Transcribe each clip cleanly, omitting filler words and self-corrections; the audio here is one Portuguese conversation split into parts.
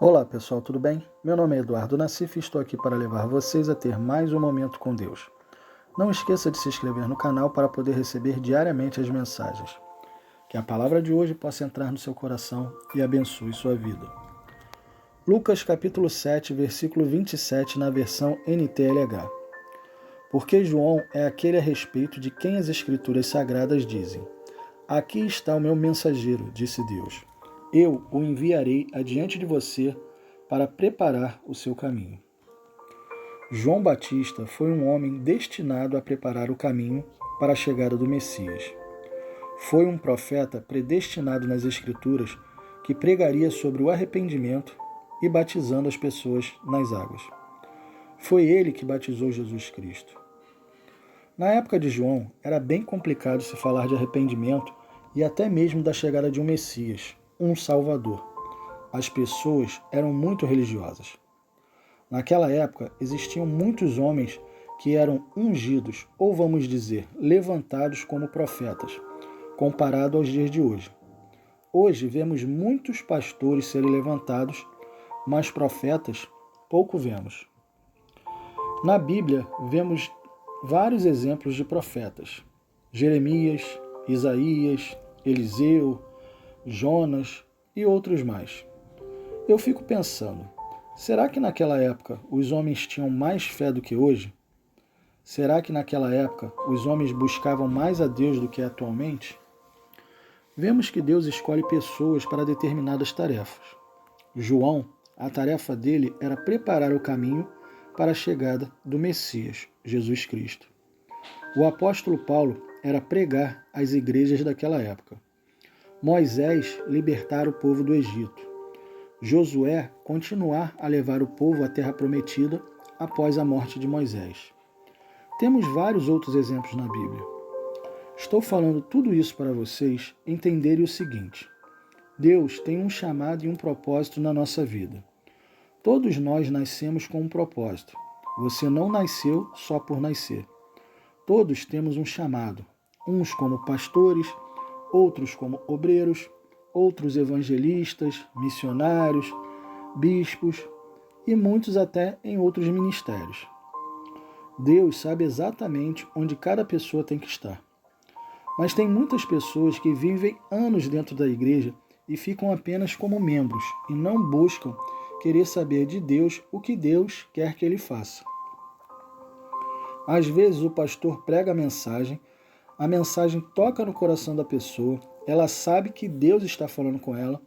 Olá pessoal, tudo bem? Meu nome é Eduardo Nassif e estou aqui para levar vocês a ter mais um momento com Deus. Não esqueça de se inscrever no canal para poder receber diariamente as mensagens. Que a palavra de hoje possa entrar no seu coração e abençoe sua vida. Lucas capítulo 7, versículo 27 na versão NTLH. Porque João é aquele a respeito de quem as escrituras sagradas dizem: Aqui está o meu mensageiro, disse Deus. Eu o enviarei adiante de você para preparar o seu caminho. João Batista foi um homem destinado a preparar o caminho para a chegada do Messias. Foi um profeta predestinado nas Escrituras que pregaria sobre o arrependimento e batizando as pessoas nas águas. Foi ele que batizou Jesus Cristo. Na época de João, era bem complicado se falar de arrependimento e até mesmo da chegada de um Messias, um Salvador. As pessoas eram muito religiosas. Naquela época, existiam muitos homens que eram ungidos, ou vamos dizer, levantados como profetas, comparado aos dias de hoje. Hoje vemos muitos pastores serem levantados, mas profetas pouco vemos. Na Bíblia, vemos vários exemplos de profetas: Jeremias, Isaías, Eliseu, Jonas e outros mais. Eu fico pensando, será que naquela época os homens tinham mais fé do que hoje? Será que naquela época os homens buscavam mais a Deus do que atualmente? Vemos que Deus escolhe pessoas para determinadas tarefas. João, a tarefa dele era preparar o caminho para a chegada do Messias, Jesus Cristo. O apóstolo Paulo era pregar às igrejas daquela época. Moisés libertar o povo do Egito. Josué continuar a levar o povo à terra prometida após a morte de Moisés. Temos vários outros exemplos na Bíblia. Estou falando tudo isso para vocês entenderem o seguinte: Deus tem um chamado e um propósito na nossa vida. Todos nós nascemos com um propósito. Você não nasceu só por nascer. Todos temos um chamado, uns como pastores, outros como obreiros, outros evangelistas, missionários, bispos e muitos até em outros ministérios. Deus sabe exatamente onde cada pessoa tem que estar. Mas tem muitas pessoas que vivem anos dentro da igreja e ficam apenas como membros e não buscam querer saber de Deus o que Deus quer que ele faça. Às vezes o pastor prega a mensagem toca no coração da pessoa, ela sabe que Deus está falando com ela,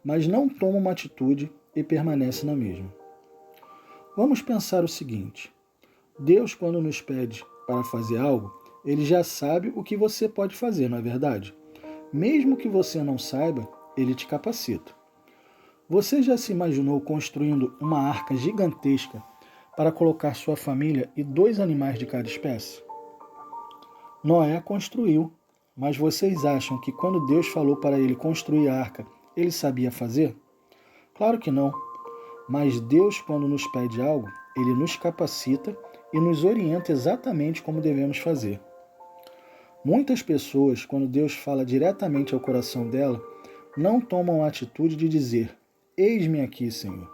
mas não toma uma atitude e permanece na mesma. Vamos pensar o seguinte: Deus, quando nos pede para fazer algo, ele já sabe o que você pode fazer, não é verdade? Mesmo que você não saiba, ele te capacita. Você já se imaginou construindo uma arca gigantesca para colocar sua família e 2 animais de cada espécie? Noé construiu, mas vocês acham que quando Deus falou para ele construir a arca, ele sabia fazer? Claro que não. Mas Deus, quando nos pede algo, ele nos capacita e nos orienta exatamente como devemos fazer. Muitas pessoas, quando Deus fala diretamente ao coração dela, não tomam a atitude de dizer: Eis-me aqui, Senhor.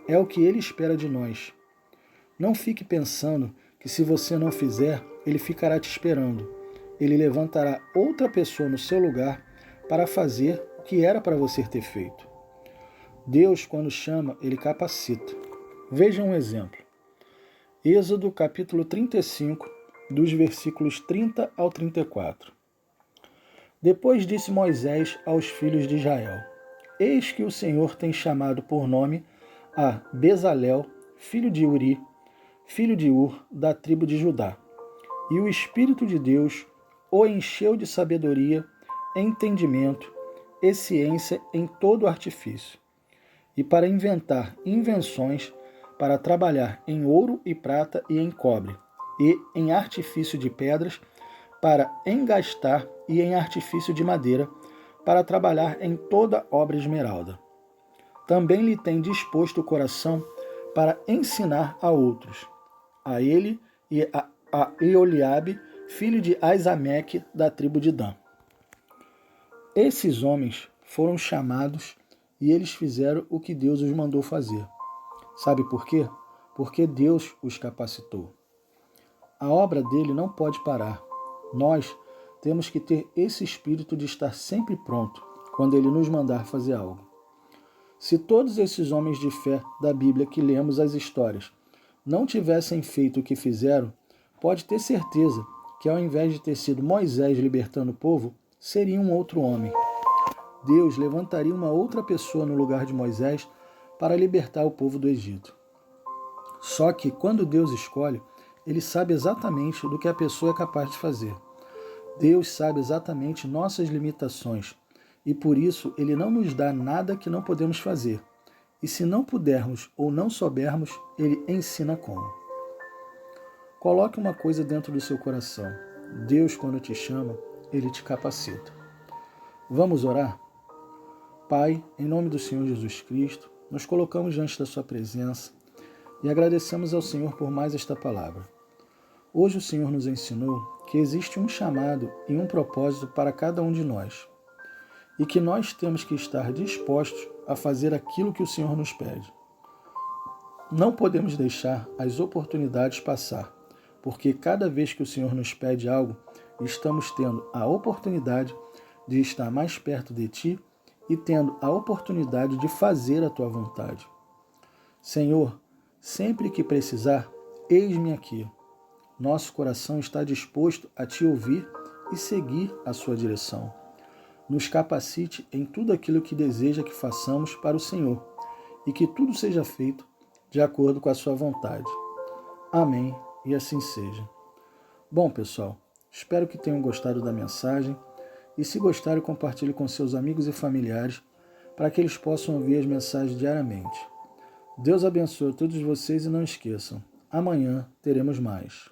É o que ele espera de nós. Não fique pensando que se você não fizer, ele ficará te esperando. Ele levantará outra pessoa no seu lugar para fazer o que era para você ter feito. Deus, quando chama, ele capacita. Veja um exemplo. Êxodo capítulo 35, dos versículos 30 ao 34. Depois disse Moisés aos filhos de Israel: Eis que o Senhor tem chamado por nome a Bezalel, filho de Uri, filho de Ur, da tribo de Judá. E o Espírito de Deus o encheu de sabedoria, entendimento e ciência em todo artifício, e para inventar invenções, para trabalhar em ouro e prata e em cobre, e em artifício de pedras, para engastar e em artifício de madeira, para trabalhar em toda obra esmeralda. Também lhe tem disposto o coração para ensinar a outros, a ele e a Eoliabe, filho de Aisameque, da tribo de Dan. Esses homens foram chamados e eles fizeram o que Deus os mandou fazer. Sabe por quê? Porque Deus os capacitou. A obra dele não pode parar. Nós temos que ter esse espírito de estar sempre pronto quando ele nos mandar fazer algo. Se todos esses homens de fé da Bíblia que lemos as histórias não tivessem feito o que fizeram, pode ter certeza que ao invés de ter sido Moisés libertando o povo, seria um outro homem. Deus levantaria uma outra pessoa no lugar de Moisés para libertar o povo do Egito. Só que quando Deus escolhe, ele sabe exatamente do que a pessoa é capaz de fazer. Deus sabe exatamente nossas limitações e por isso ele não nos dá nada que não podemos fazer. E se não pudermos ou não soubermos, ele ensina como. Coloque uma coisa dentro do seu coração. Deus, quando te chama, ele te capacita. Vamos orar? Pai, em nome do Senhor Jesus Cristo, nos colocamos diante da sua presença e agradecemos ao Senhor por mais esta palavra. Hoje o Senhor nos ensinou que existe um chamado e um propósito para cada um de nós e que nós temos que estar dispostos a fazer aquilo que o Senhor nos pede. Não podemos deixar as oportunidades passar, porque cada vez que o Senhor nos pede algo, estamos tendo a oportunidade de estar mais perto de Ti e tendo a oportunidade de fazer a Tua vontade. Senhor, sempre que precisar, eis-me aqui. Nosso coração está disposto a Te ouvir e seguir a Sua direção. Nos capacite em tudo aquilo que deseja que façamos para o Senhor e que tudo seja feito de acordo com a Sua vontade. Amém, e assim seja. Bom, pessoal, espero que tenham gostado da mensagem e se gostaram, compartilhe com seus amigos e familiares para que eles possam ouvir as mensagens diariamente. Deus abençoe todos vocês e não esqueçam, amanhã teremos mais.